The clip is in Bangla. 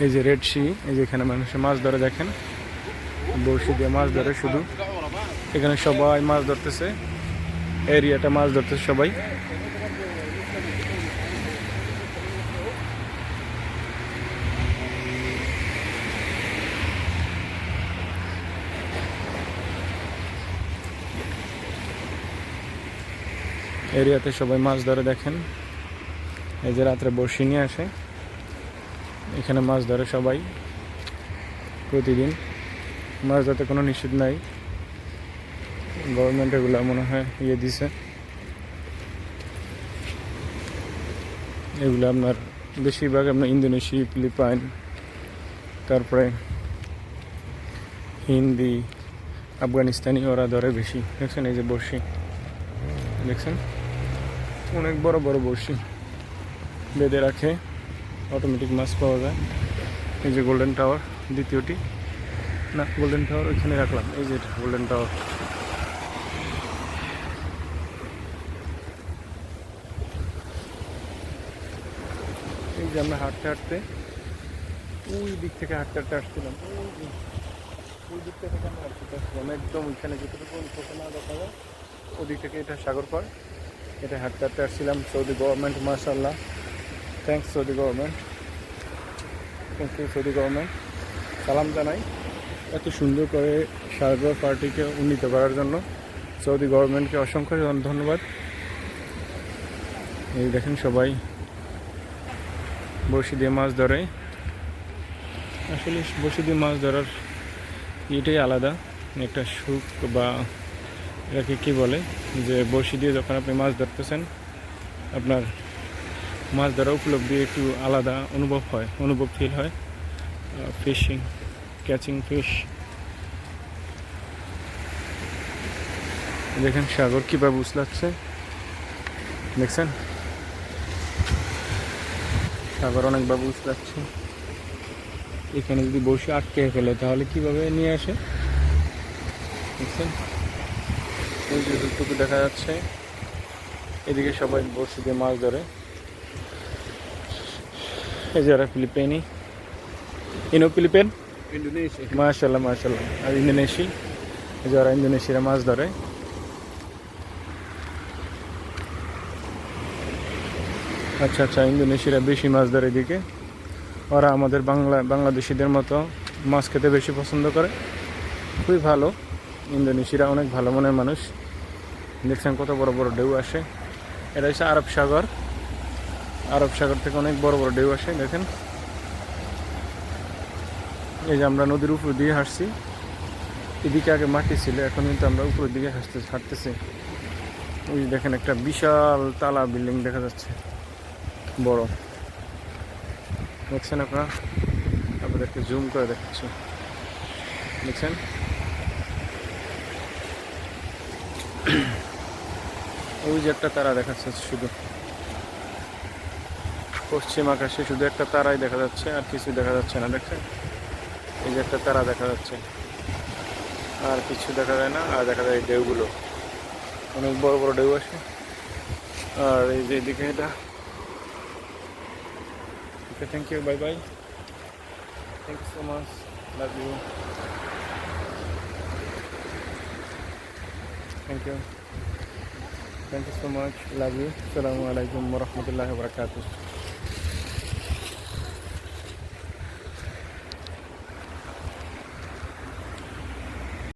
এই যে রেড সি, এই যে এখানে মানুষে মাছ ধরে দেখেন, বড়শি দিয়ে মাছ ধরে শুধু। এখানে সবাই মাছ ধরতেছে, এরিয়াটা মাছ ধরতেছে সবাই। এরিয়াতে সবাই মাছ ধরে দেখেন। এই যে রাত্রে বড়শি নিয়ে আসে, এখানে মাছ ধরে সবাই প্রতিদিন। মাছ ধরতে কোনো নিষেধ নাই, গভর্নমেন্ট এগুলো মনে হয় দিছে। এগুলো আপনার বেশিরভাগ আপনার ইন্দোনেশিয়া, ফিলিপাইন, তারপরে হিন্দি, আফগানিস্তানি ওরা ধরে বেশি। দেখছেন এই যে বড়শি, দেখছেন অনেক বড় বড় বড়শি বেঁধে রাখে, অটোমেটিক মাছ পাওয়া যায়। এই যে গোল্ডেন টাওয়ার, দ্বিতীয়টি না গোল্ডেন টাওয়ার ওইখানে রাখলাম, এই যে গোল্ডেন টাওয়ার। এই যে আমরা হাঁটতে হাঁটতে ওই দিক থেকে হাঁটতে হাঁটতে আসছিলাম, ওই দিক থেকে আমরা হাঁটতে আসছিলাম একদম ওইখানে যেটুকু চোখে না দেখা যায় ওদিক থেকে। এটা সাগর পার, এটা হাঁটতে হাঁটতে আসছিলাম। সৌদি গভর্নমেন্ট মাশাআল্লাহ, thanks Saudi government, thank you Saudi government. সালাম জানাই এত সুন্দর করে সাগর পার্টিকে উন্নীত করার জন্য সৌদি গভর্নমেন্টকে অসংখ্য ধন্যবাদ। এই দেখেন সবাই বড়শি দিয়ে মাছ ধরে। আসলে বড়শি দিয়ে মাছ ধরার এটাই আলাদা একটা সুখ, বা এটাকে কী বলে, যে বড়শি দিয়ে যখন আপনি মাছ ধরতেছেন আপনার মাছ ধরা উপলব্ধি একটু আলাদা অনুভব ফিল হয়। Fishing, catching fish. দেখেন সাগর কীভাবে উছলাচ্ছে, দেখছেন সাগর অনেকভাবে উছলাচ্ছে। এখানে যদি বড়শি আটকে ফেলে তাহলে কিভাবে নিয়ে আসে, দেখছেন ওই যে দুটুকু দেখা যাচ্ছে। এদিকে সবাই বড়শি দিয়ে মাছ ধরে। এই যারা ফিলিপাইনি, ফিলিপাইন, ইন্দোনেশিয়া, মাশাআল্লাহ মাশাআল্লাহ, আর ইন্দোনেশিয়া, যারা ইন্দোনেশিয়ারা মাছ ধরে। আচ্ছা আচ্ছা, ইন্দোনেশিয়ারা বেশি মাছ ধরে এদিকে। ওরা আমাদের বাংলাদেশিদের মতো মাছ খেতে বেশি পছন্দ করে, খুবই ভালো। ইন্দোনেশিয়ারা অনেক ভালো মনের মানুষ। দেখছেন কত বড় বড় ঢেউ আসে। এটা হচ্ছে আরব সাগর, আরব সাগর থেকে অনেক বড় বড় ঢেউ আসে। দেখেন এই যে আমরা নদীর উপর দিয়ে হাঁটছি, এদিকে আগে মাটি ছিল, এখন কিন্তু আমরা উপরের দিকে হাঁটতেছি। ওই দেখেন একটা বিশাল তালা বিল্ডিং দেখা যাচ্ছে, বড়। দেখছেন আপনারা, আপনাদেরকে জুম করে দেখাচ্ছি, দেখছেন ওই যে একটা তারা দেখাচ্ছে, শুধু পশ্চিম আকাশে শুধু একটা তারাই দেখা যাচ্ছে, আর কিছু দেখা যাচ্ছে না। দেখছেন এই যে একটা তারা দেখা যাচ্ছে, আর কিছু দেখা যায় না। আর দেখা যায় ঢেউগুলো, অনেক বড় বড় ঢেউ আসে। আর এই যে এদিকে এটা। Okay, thank you, bye bye, thank you so much, love you, thank you, thank you so much, love you. আসসালামু আলাইকুম ওয়া রাহমাতুল্লাহি ওয়া বারাকাতুহু।